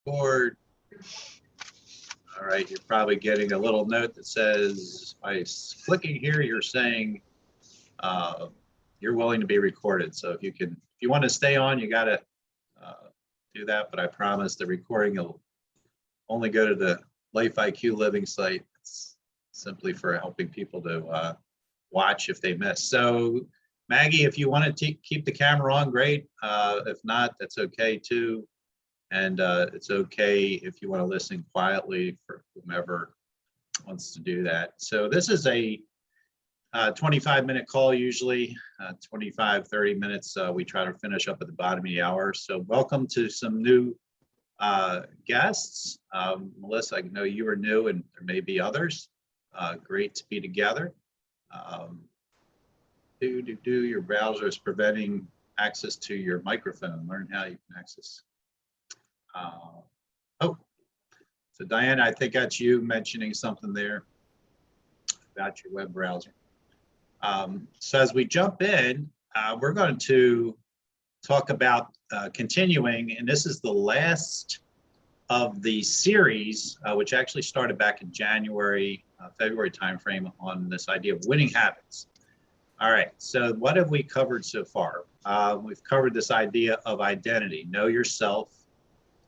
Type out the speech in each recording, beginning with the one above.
Board. All right, you're probably getting a little note that says by clicking here, you're saying you're willing to be recorded. So if you want to stay on, you got to do that. But I promise the recording will only go to the Life IQ Living site. It's simply for helping people to watch if they miss. So Maggie, if you want to keep the camera on, great. If not, that's okay too. And it's okay if you want to listen quietly for whomever wants to do that. So this is a 25-minute call usually, 25, 30 minutes. We try to finish up at the bottom of the hour. So welcome to some new guests. Melissa, I know you are new and there may be others. Great to be together. Your browser is preventing access to your microphone. Learn how you can access. So Diana, I think that's you mentioning something there about your web browser. So as we jump in, we're going to talk about continuing, and this is the last of the series, which actually started back in January, February timeframe on this idea of winning habits. All right, so what have we covered so far? We've covered this idea of identity, know yourself,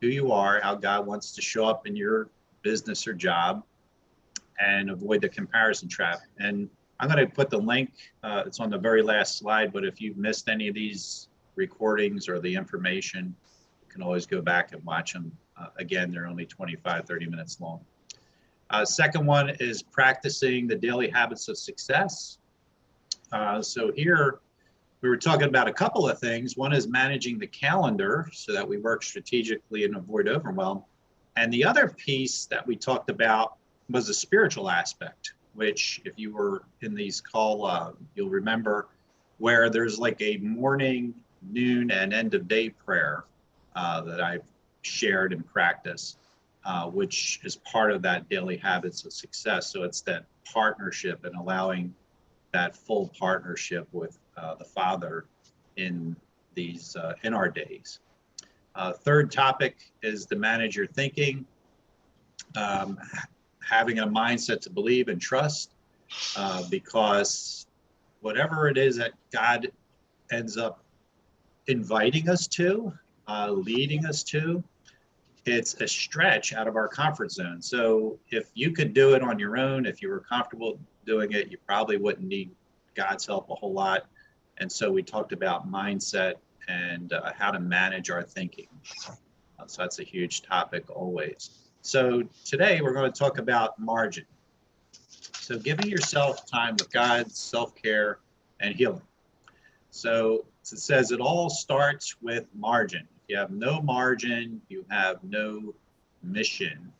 who you are, how God wants to show up in your business or job, and avoid the comparison trap. And I'm going to put the link, it's on the very last slide, but if you've missed any of these recordings or the information, you can always go back and watch them. Again, they're only 25, 30 minutes long. Second one is practicing the daily habits of success. So here, we were talking about a couple of things. One is managing the calendar so that we work strategically and avoid overwhelm. And the other piece that we talked about was the spiritual aspect, which if you were in these call, you'll remember where there's like a morning, noon, and end of day prayer that I've shared and practiced, which is part of that daily habits of success. So it's that partnership and allowing that full partnership with the Father in these in our days. Third topic is to manage your thinking, having a mindset to believe and trust, because whatever it is that God ends up inviting us to, leading us to, it's a stretch out of our comfort zone. So if you could do it on your own, if you were comfortable doing it, you probably wouldn't need God's help a whole lot. And so we talked about mindset and how to manage our thinking. So that's a huge topic always. So today we're going to talk about margin. So giving yourself time with God, self-care, and healing. So it says it all starts with margin. If you have no margin, you have no mission.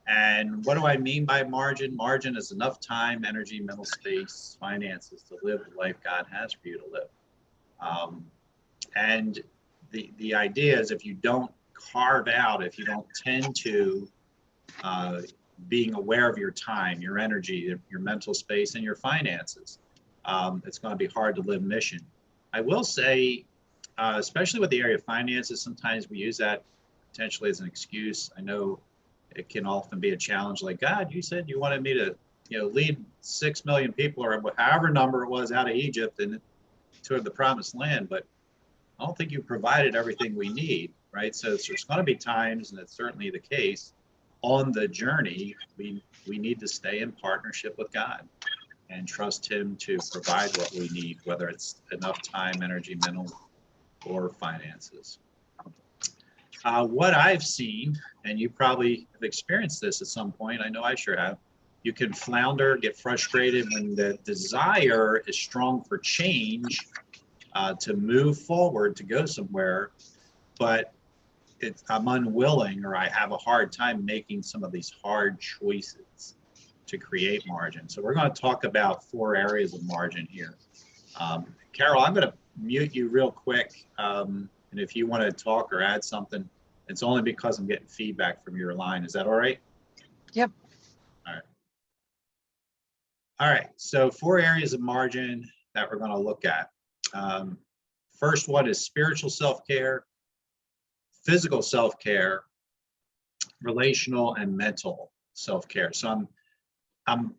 And what do I mean by margin? Margin is enough time, energy, mental space, finances to live the life God has for you to live. And the idea is if you don't carve out, if you don't tend to being aware of your time, your energy, your mental space, and your finances, it's going to be hard to live mission. I will say, especially with the area of finances, sometimes we use that potentially as an excuse. I know it can often be a challenge, like, God, you said you wanted me to, lead 6 million people or however number it was out of Egypt and to the promised land, but I don't think you provided everything we need, right? So there's going to be times, and it's certainly the case, on the journey, we need to stay in partnership with God and trust Him to provide what we need, whether it's enough time, energy, mental, or finances. What I've seen, and you probably have experienced this at some point, I know I sure have, you can flounder, get frustrated when the desire is strong for change, to move forward, to go somewhere, but I'm unwilling, or I have a hard time making some of these hard choices to create margin. So we're going to talk about 4 areas of margin here. Carol, I'm going to mute you real quick. And if you want to talk or add something, it's only because I'm getting feedback from your line. Is that all right? Yep. All right. All right. So 4 areas of margin that we're going to look at. First one is spiritual self-care, physical self-care, relational and mental self-care. So I'm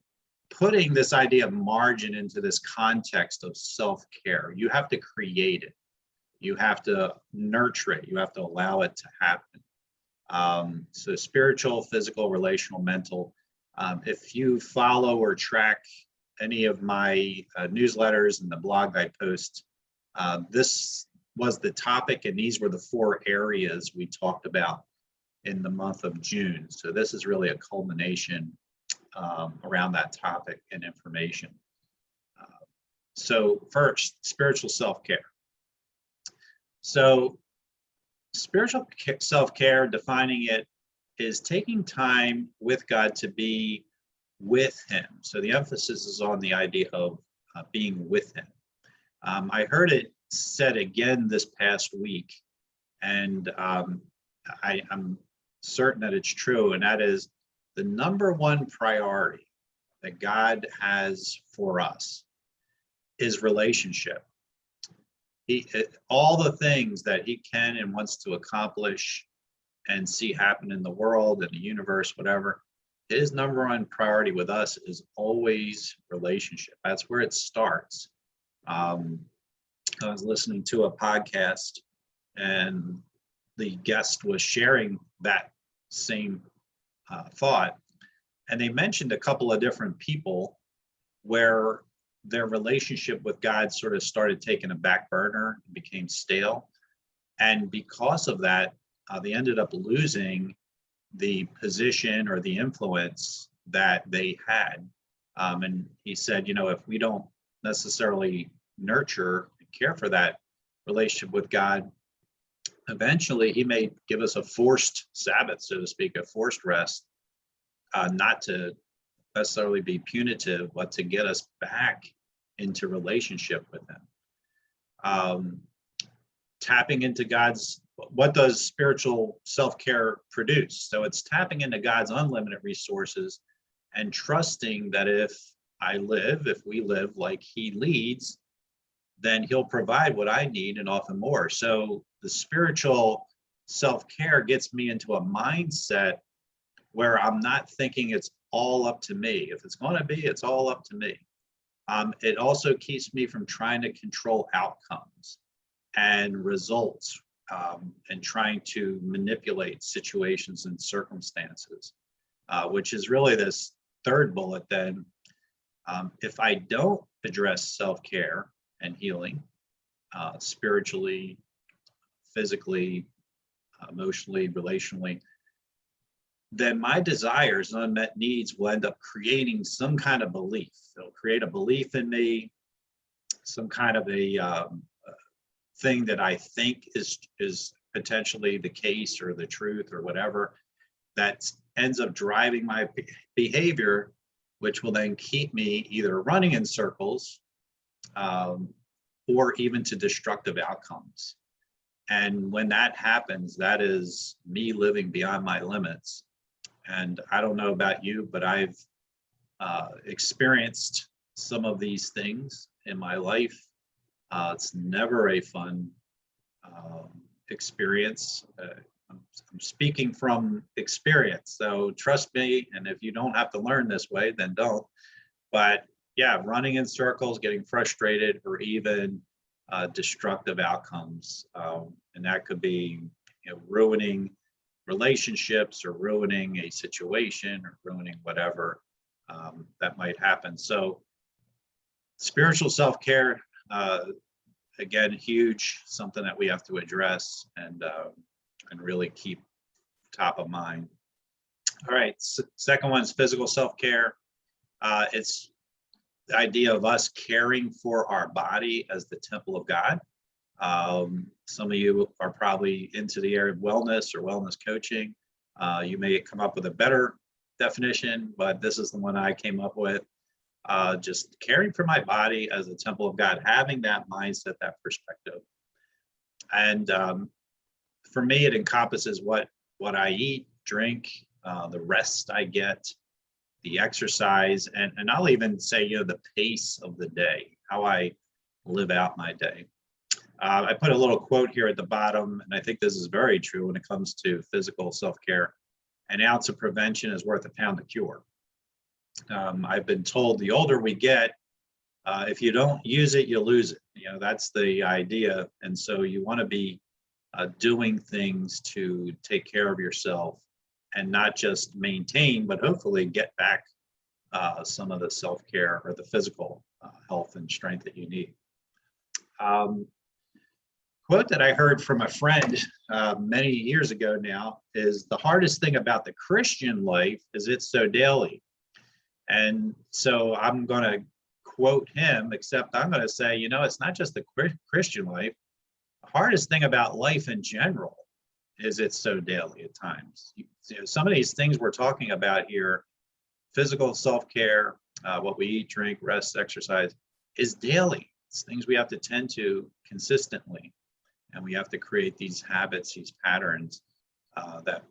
putting this idea of margin into this context of self-care. You have to create it. You have to nurture it. You have to allow it to happen. So spiritual, physical, relational, mental. If you follow or track any of my newsletters and the blog I post, this was the topic, and these were the 4 areas we talked about in the month of June. So this is really a culmination around that topic and information. So first, spiritual self-care. So spiritual self-care, defining it, is taking time with God to be with him. So the emphasis is on the idea of being with him. I heard it said again this past week, and I'm certain that it's true, and that is the number one priority that God has for us is relationship. All the things that he can and wants to accomplish and see happen in the world and the universe, whatever, his number one priority with us is always relationship. That's where it starts. I was listening to a podcast, and the guest was sharing that same thought, and they mentioned a couple of different people where their relationship with God sort of started taking a back burner and became stale, and because of that, they ended up losing the position or the influence that they had. And he said, if we don't necessarily nurture and care for that relationship with God, eventually he may give us a forced Sabbath, so to speak, a forced rest, not to necessarily be punitive, but to get us back into relationship with him. Tapping into what does spiritual self-care produce? So it's tapping into God's unlimited resources and trusting that if we live like he leads, then he'll provide what I need and often more. So the spiritual self-care gets me into a mindset where I'm not thinking it's all up to me. If it's going to be, it's all up to me. It also keeps me from trying to control outcomes and results, and trying to manipulate situations and circumstances, which is really this third bullet then. If I don't address self-care and healing, spiritually, physically, emotionally, relationally, then my desires and unmet needs will end up creating some kind of belief. It'll create a belief in me, some kind of a thing that I think is potentially the case or the truth or whatever, that ends up driving my behavior, which will then keep me either running in circles or even to destructive outcomes. And when that happens, that is me living beyond my limits. And I don't know about you, but I've experienced some of these things in my life. It's never a fun experience. I'm speaking from experience, so trust me. And if you don't have to learn this way, then don't. But yeah, running in circles, getting frustrated, or even destructive outcomes, and that could be ruining relationships or ruining a situation or ruining whatever that might happen. So spiritual self-care, again, huge, something that we have to address and really keep top of mind. All right, second one is physical self-care. It's the idea of us caring for our body as the temple of God. Some of you are probably into the area of wellness or wellness coaching. You may come up with a better definition, but this is the one I came up with. Just caring for my body as a temple of God, having that mindset, that perspective. And for me, it encompasses what I eat, drink, the rest I get, the exercise, and I'll even say, the pace of the day, how I live out my day. I put a little quote here at the bottom, and I think this is very true when it comes to physical self-care. an ounce of prevention is worth a pound of cure. I've been told the older we get, if you don't use it, you lose it. You know, that's the idea. And so you want to be doing things to take care of yourself and not just maintain, but hopefully get back some of the self-care or the physical health and strength that you need. Quote that I heard from a friend many years ago now is, the hardest thing about the Christian life is it's so daily. And so I'm going to quote him, except I'm going to say, you know, it's not just the Christian life. The hardest thing about life in general is it's so daily at times. You know, some of these things we're talking about here, physical self-care, what we eat, drink, rest, exercise, is daily. It's things we have to tend to consistently. And we have to create these habits, these patterns that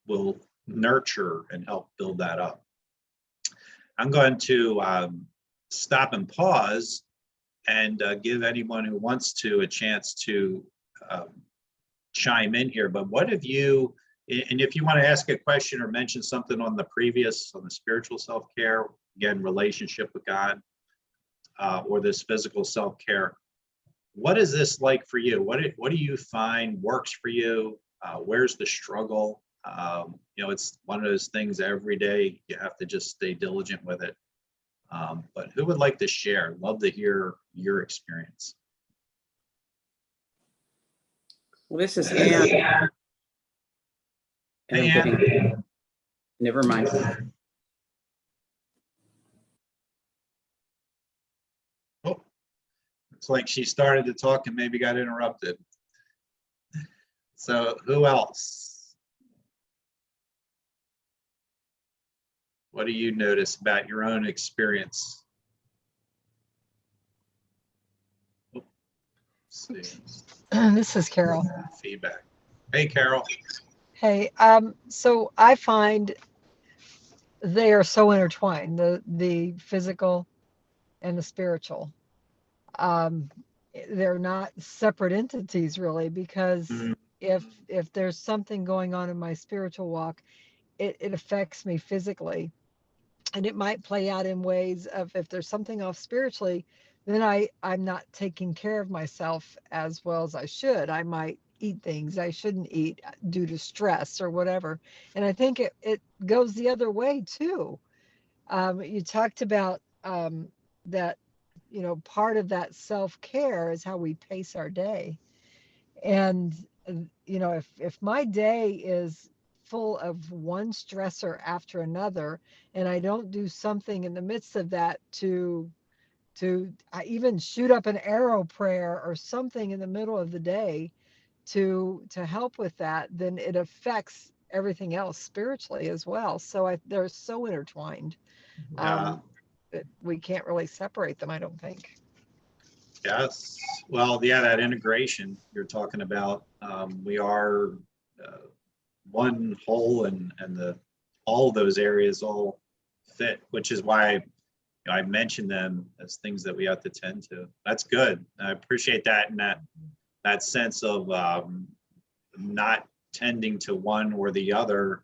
will nurture and help build that up. I'm going to stop and pause and give anyone who wants to a chance to chime in here. But what have you, and if you want to ask a question or mention something on the spiritual self-care, again, relationship with God, or this physical self-care, what is this like for you? What do you find works for you? Where's the struggle? You know, it's one of those things every day you have to just stay diligent with it. But who would like to share? Love to hear your experience. Well, this is Anne. Hey, Anne. Never mind. Oh, it's like she started to talk and maybe got interrupted. So who else? What do you notice about your own experience? Oh, let's see. This is Carol. Feedback. Hey, Carol. Hey, so I find they are so intertwined, the physical and the spiritual. They're not separate entities really, because if there's something going on in my spiritual walk, it affects me physically. And it might play out in ways of, if there's something off spiritually, then I'm not taking care of myself as well as I should. I might eat things I shouldn't eat due to stress or whatever. And I think it goes the other way too. You talked about that, you know, part of that self-care is how we pace our day. And, you know, if my day is full of one stressor after another, and I don't do something in the midst of that to even shoot up an arrow prayer or something in the middle of the day to help with that, then it affects everything else spiritually as well. So they're so intertwined. That we can't really separate them, I don't think. Yes. Well, yeah, that integration you're talking about, we are one whole, and all those areas all fit, which is why I mentioned them as things that we have to tend to. That's good. I appreciate that, and that sense of not tending to one or the other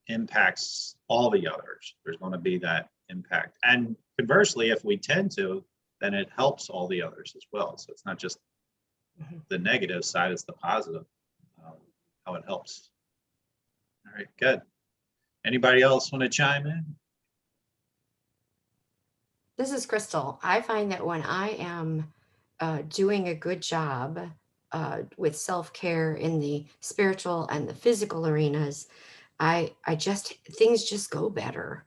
impacts all the others. There's going to be that impact. And conversely, if we tend to, then it helps all the others as well. So it's not just the negative side, it's the positive, how it helps. All right, good. Anybody else want to chime in? This is Crystal. I find that when I am doing a good job with self-care in the spiritual and the physical arenas, things just go better.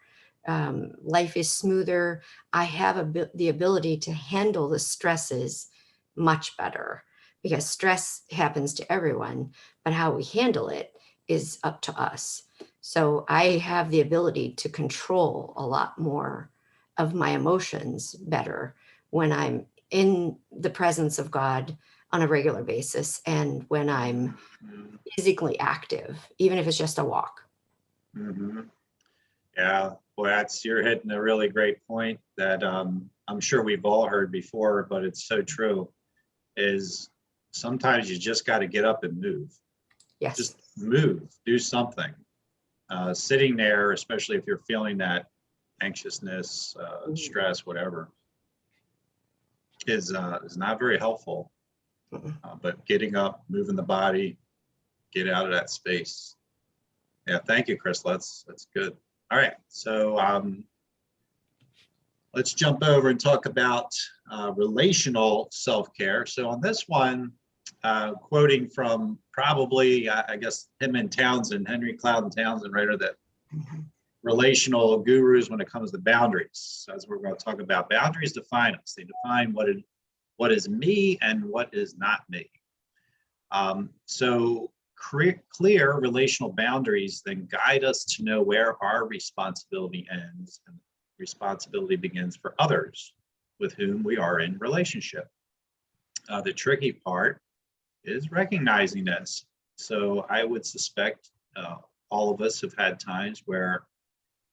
Life is smoother. I have the ability to handle the stresses much better, because stress happens to everyone, but how we handle it is up to us. So I have the ability to control a lot more of my emotions better when I'm in the presence of God on a regular basis, and when I'm physically active, even if it's just a walk. Mm-hmm. Yeah, boy, you're hitting a really great point that I'm sure we've all heard before, but it's so true, is sometimes you just got to get up and move. Yes. Just move, do something. sitting there, especially if you're feeling that anxiousness, stress, whatever, is not very helpful. But getting up, moving the body, get out of that space. Yeah, thank you, Chris. That's good. All right, so let's jump over and talk about relational self-care. So on this one, quoting from probably, I guess, him and Townsend, Henry Cloud and Townsend, right, are the relational gurus when it comes to boundaries. So as we're going to talk about, boundaries define us. They define what is me and what is not me. So clear relational boundaries then guide us to know where our responsibility ends and responsibility begins for others with whom we are in relationship. The tricky part is recognizing this. So I would suspect all of us have had times where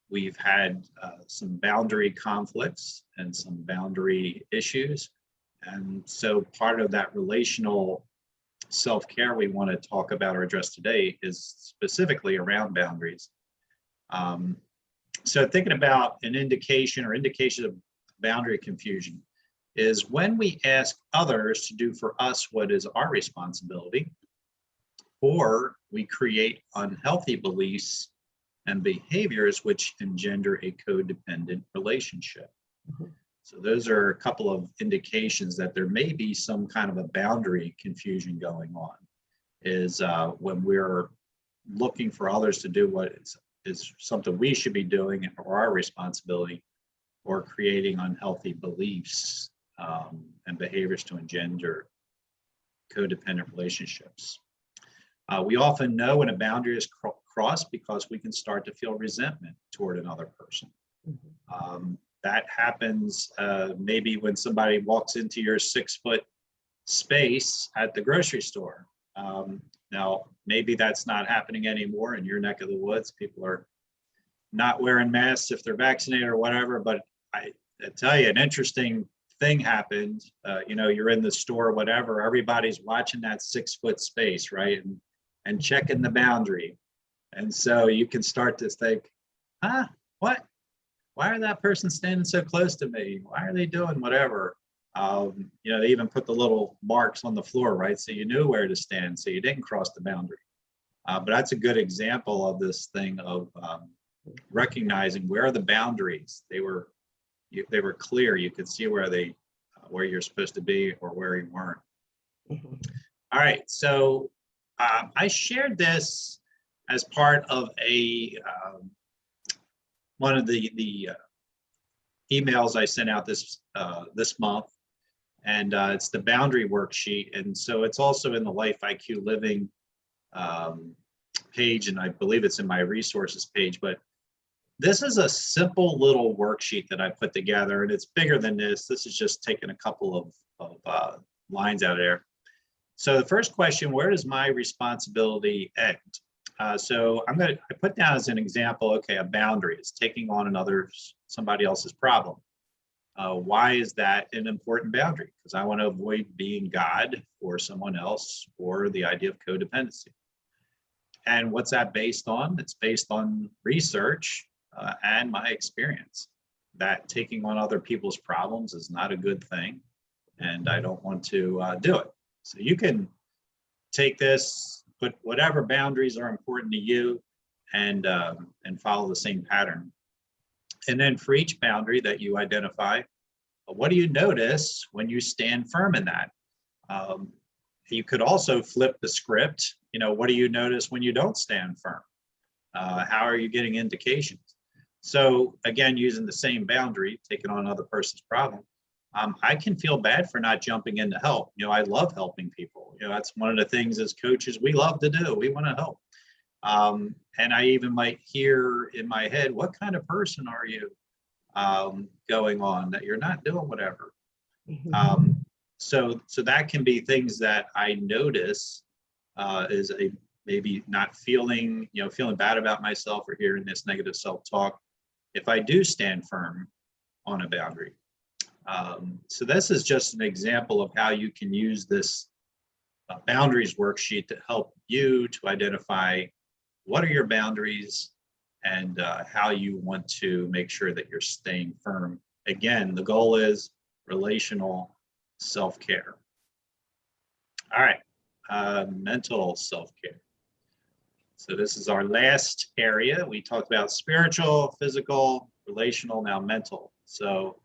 we've had some boundary conflicts and some boundary issues. And so part of that relational self-care we want to talk about or address today is specifically around boundaries. So thinking about an indication or indication of boundary confusion is when we ask others to do for us what is our responsibility, or we create unhealthy beliefs and behaviors which engender a codependent relationship. So those are a couple of indications that there may be some kind of a boundary confusion going on, is when we're looking for others to do what is something we should be doing or our responsibility, or creating unhealthy beliefs and behaviors to engender codependent relationships. We often know when a boundary is crossed because we can start to feel resentment toward another person. That happens maybe when somebody walks into your 6-foot space at the grocery store. Now, maybe that's not happening anymore in your neck of the woods. People are not wearing masks if they're vaccinated or whatever, but I tell you, an interesting thing happened. You're in the store or whatever, everybody's watching that 6-foot space, right? And checking the boundary. And so you can start to think, what? Why are that person standing so close to me? Why are they doing whatever? They even put the little marks on the floor, right? So you knew where to stand, so you didn't cross the boundary. But that's a good example of this thing of recognizing where are the boundaries. They were clear. You could see where you're supposed to be or where you weren't. All right, so I shared this as part of one of the emails I sent out this month, and it's the boundary worksheet. And so it's also in the Life IQ Living page, and I believe it's in my resources page. But this is a simple little worksheet that I put together, and it's bigger than this. This is just taking a couple of lines out of there. So the first question, where does my responsibility end? So I put down as an example, okay, a boundary is taking on somebody else's problem. Why is that an important boundary? Because I want to avoid being God for someone else, or the idea of codependency. And what's that based on? It's based on research and my experience that taking on other people's problems is not a good thing, and I don't want to do it. So you can take this, put whatever boundaries are important to you, and follow the same pattern. And then for each boundary that you identify, what do you notice when you stand firm in that? You could also flip the script. What do you notice when you don't stand firm? How are you getting indications? So again, using the same boundary, taking on another person's problem, I can feel bad for not jumping in to help. I love helping people. That's one of the things as coaches we love to do. We want to help. And I even might hear in my head, what kind of person are you going on that you're not doing whatever? So that can be things that I notice is maybe not feeling bad about myself or hearing this negative self-talk if I do stand firm on a boundary. So this is just an example of how you can use this boundaries worksheet to help you to identify what are your boundaries and how you want to make sure that you're staying firm. Again, the goal is relational self-care. All right, mental self-care. So this is our last area. We talked about spiritual, physical, relational, now mental. So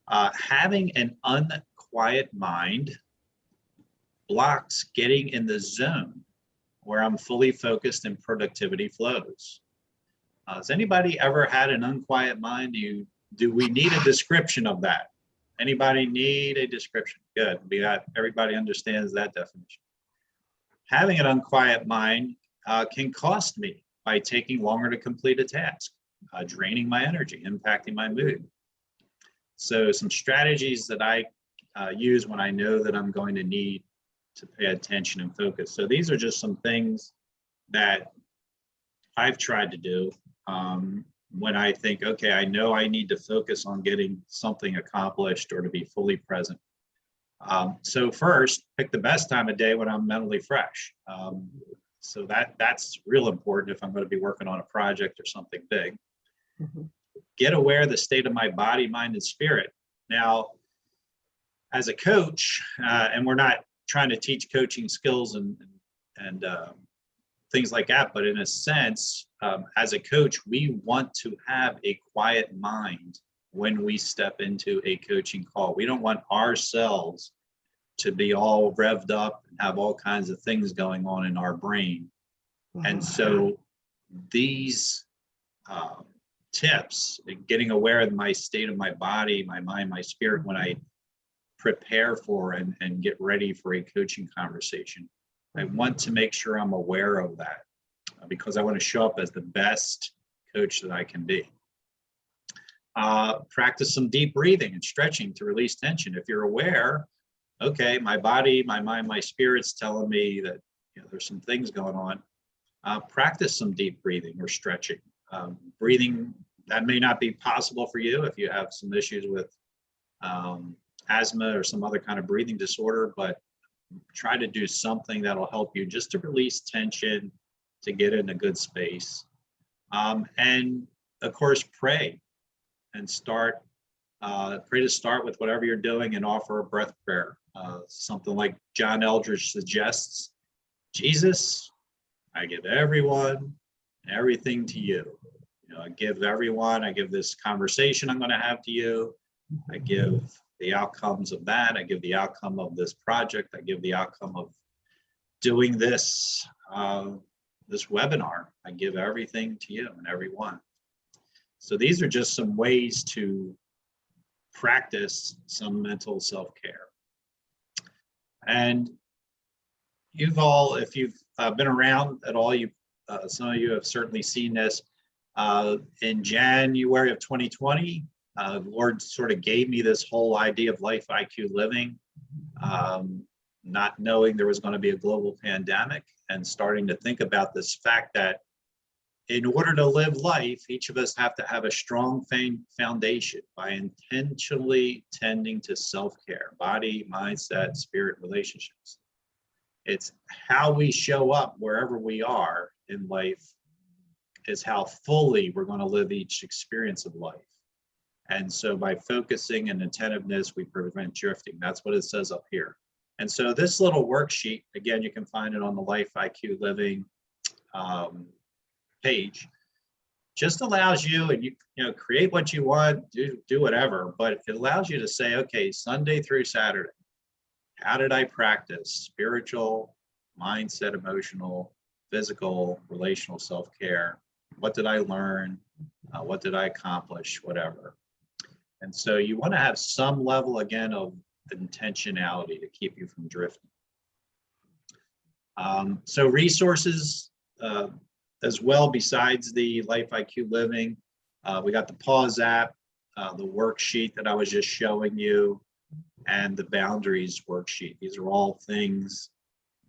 having an unquiet mind blocks getting in the zone where I'm fully focused and productivity flows. Has anybody ever had an unquiet mind? Do we need a description of that? Anybody need a description? Good. Everybody understands that definition. Having an unquiet mind can cost me by taking longer to complete a task, draining my energy, impacting my mood. So some strategies that I use when I know that I'm going to need to pay attention and focus. So these are just some things that I've tried to do when I think, okay, I know I need to focus on getting something accomplished or to be fully present. So first, pick the best time of day when I'm mentally fresh. So that's real important if I'm going to be working on a project or something big. Mm-hmm. Get aware of the state of my body, mind, and spirit. Now, as a coach, and we're not trying to teach coaching skills and things like that, but in a sense, as a coach, we want to have a quiet mind when we step into a coaching call. We don't want ourselves to be all revved up and have all kinds of things going on in our brain. Mm-hmm. And so these tips, getting aware of my state of my body, my mind, my spirit, when I prepare for and get ready for a coaching conversation, I want to make sure I'm aware of that because I want to show up as the best coach that I can be. Practice some deep breathing and stretching to release tension. If you're aware, okay, my body, my mind, my spirit's telling me that there's some things going on. Practice some deep breathing or stretching. Breathing, that may not be possible for you if you have some issues with asthma or some other kind of breathing disorder, but try to do something that'll help you just to release tension, to get in a good space. And of course, pray and pray to start with whatever you're doing and offer a breath prayer. Something like John Eldridge suggests, Jesus, I give everyone and everything to you. I give this conversation I'm going to have to you. I give the outcomes of that. I give the outcome of this project. I give the outcome of doing this webinar. I give everything to you and everyone. So these are just some ways to practice some mental self-care. And if you've been around at all, some of you have certainly seen this. In January of 2020, the Lord sort of gave me this whole idea of life IQ living, not knowing there was going to be a global pandemic and starting to think about this fact that in order to live life, each of us have to have a strong foundation by intentionally tending to self-care, body, mindset, spirit, relationships. It's how we show up wherever we are in life is how fully we're going to live each experience of life. And so by focusing and attentiveness, we prevent drifting. That's what it says up here. And so this little worksheet, again, you can find it on the Life IQ Living page, just allows you, and you create what you want, do whatever, but it allows you to say, okay, Sunday through Saturday, how did I practice spiritual, mindset, emotional, physical, relational self-care? What did I learn? What did I accomplish? Whatever. And so you want to have some level, again, of intentionality to keep you from drifting. So resources as well, besides the Life IQ Living, we got the Pause app, the worksheet that I was just showing you, and the Boundaries worksheet. These are all things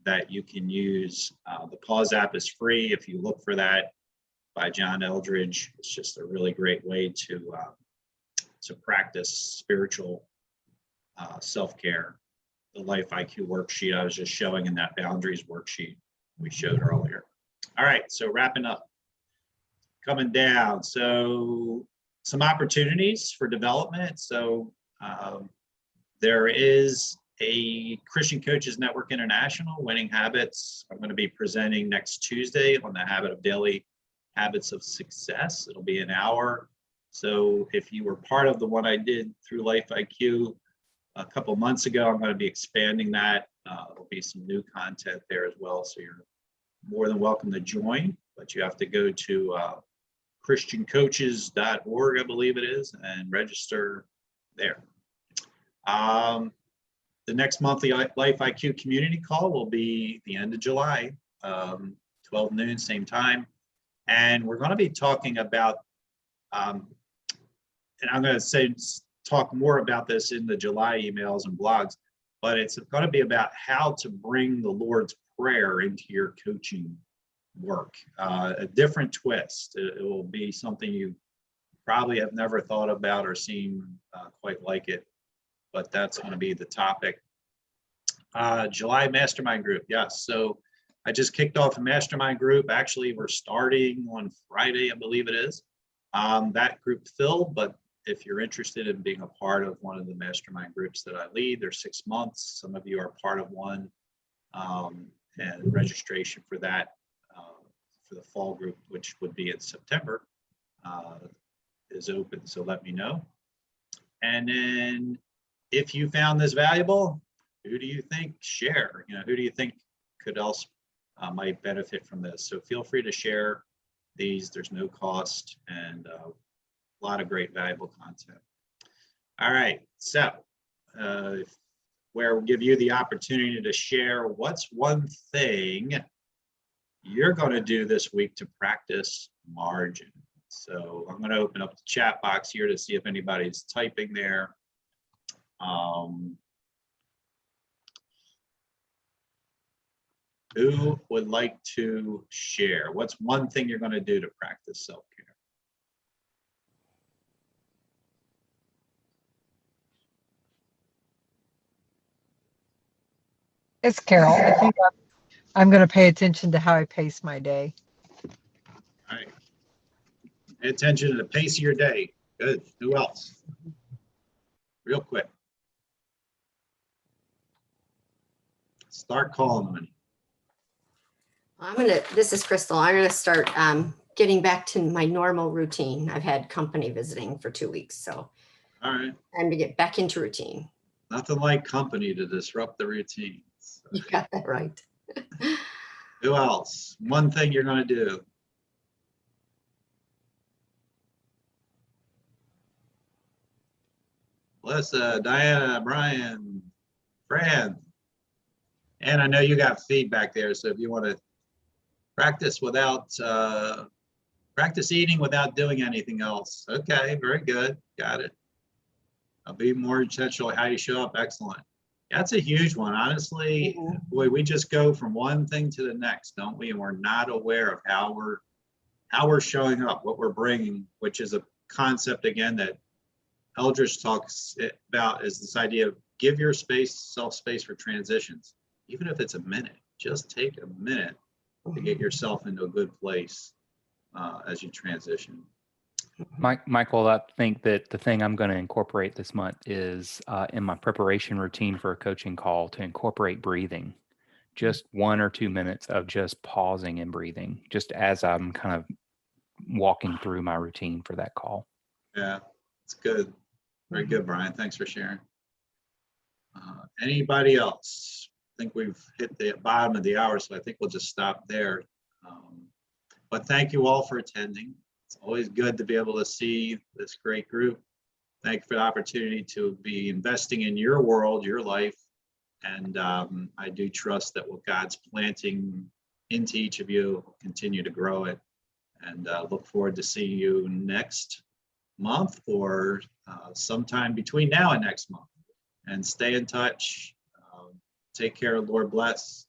that you can use. The Pause app is free. If you look for that by John Eldridge, it's just a really great way to practice spiritual self-care. The Life IQ worksheet I was just showing, in that Boundaries worksheet we showed earlier. All right, so wrapping up. coming down. So some opportunities for development. So there is a Christian Coaches Network International, Winning Habits. I'm going to be presenting next Tuesday on the habit of daily habits of success. It'll be an hour. So if you were part of the one I did through Life IQ a couple months ago, I'm going to be expanding that. There'll be some new content there as well. So you're more than welcome to join, but you have to go to christiancoaches.org, I believe it is, and register there. The next monthly Life IQ community call will be the end of July, 12 noon, same time. And we're going to be talking about, and I'm going to talk more about this in the July emails and blogs, but it's going to be about how to bring the Lord's Prayer into your coaching work. A different twist. It will be something you probably have never thought about or seen quite like it, but that's going to be the topic. July mastermind group. Yes. So I just kicked off a mastermind group. Actually, we're starting on Friday, I believe it is. That group filled, but if you're interested in being a part of one of the mastermind groups that I lead, they're 6 months. Some of you are part of one, and registration for that for the fall group, which would be in September, is open. So let me know. And then if you found this valuable, who do you think share? Who do you think could else might benefit from this? So feel free to share these. There's no cost, and a lot of great valuable content. All right, so where we'll give you the opportunity to share what's one thing you're going to do this week to practice margin. So I'm going to open up the chat box here to see if anybody's typing there. Who would like to share? What's one thing you're going to do to practice self-care? It's Carol. I think I'm going to pay attention to how I pace my day. All right. Pay attention to the pace of your day. Good. Who else? Real quick. Start calling them. This is Crystal. I'm gonna start getting back to my normal routine. I've had company visiting for 2 weeks, so All right. time to get back into routine. Nothing like company to disrupt the routine. So, You got that right. who else? One thing you're going to do. Melissa, Diana, Brian, Fran. And I know you got feedback there, so if you want to practice eating without doing anything else. Okay, very good. Got it. I'll be more intentional how you show up. Excellent. That's a huge one. Honestly, boy, we just go from one thing to the next, don't we? And we're not aware of how we're showing up, what we're bringing, which is a concept, again, that Eldridge talks about, is this idea of give your self space for transitions. Even if it's a minute, just take a minute to get yourself into a good place as you transition. Michael, I think that the thing I'm going to incorporate this month is in my preparation routine for a coaching call to incorporate breathing. Just 1 or 2 minutes of just pausing and breathing, just as I'm kind of walking through my routine for that call. Yeah, it's good. Very good, Brian. Thanks for sharing. Anybody else? I think we've hit the bottom of the hour, so I think we'll just stop there. But thank you all for attending. It's always good to be able to see this great group. Thank you for the opportunity to be investing in your world, your life. And I do trust that what God's planting into each of you will continue to grow it. And look forward to seeing you next month or sometime between now and next month. And stay in touch. Take care. Lord bless.